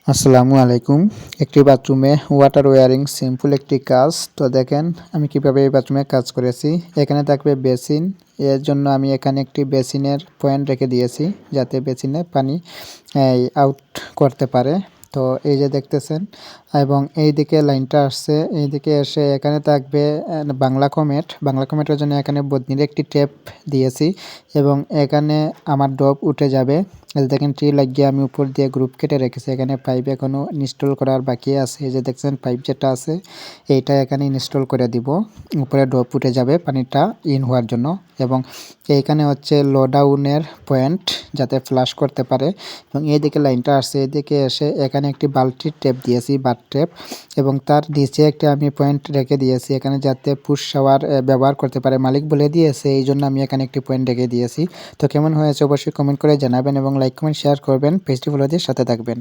আসসালামু আলাইকুম। একটি বাথরুমে ওয়াটার ওয়্যারিং সিম্পল একটি কাজ। তো দেখেন আমি কিভাবে এই বাথরুমে কাজ করেছি। এখানে থাকবে বেসিন। এর জন্য আমি এখানে একটি বেসিনের পয়েন্ট রেখে দিয়েছি যাতে বেসিনে পানি আউট করতে পারে। তো এই যে দেখতেছেন এবং এইদিকে লাইনটা আসছে, এইদিকে এসে এখানে থাকবে বাংলা কমেট। বাংলা কমেটের জন্য এখানে বদনির একটি টেপ দিয়েছি এবং এখানে আমার ডব উঠে যাবে। এই দেখেন ট্রি লাগিয়ে আমি উপর দিয়ে গ্রুপ কেটে রেখেছি। এখানে পাইপ এখনও ইনস্টল করার বাকি আছে। এই যে দেখছেন পাইপ যেটা আছে এইটা এখানে ইনস্টল করে দিব। উপরে ডপ উঠে যাবে পানিটা ইন হওয়ার জন্য এবং এইখানে হচ্ছে লো ডাউনের পয়েন্ট যাতে ফ্লাশ করতে পারে এবং এইদিকে লাইনটা আসছে। এদিকে এসে এখানে একটি বালতির টেপ দিয়েছি, বাথ টেপ, এবং তার নিচে একটা আমি পয়েন্ট রেখে দিয়েছি এখানে যাতে পুশ শাওয়ার ব্যবহার করতে পারে। মালিক বলে দিয়েছে এই জন্য আমি এখানে একটি পয়েন্ট রেখে দিয়েছি। তো কেমন হয়েছে অবশ্যই কমেন্ট করে জানাবেন এবং লাইক কমেন্ট শেয়ার করবেন। পেজটি ফলো দিয়ে সাথে থাকবেন।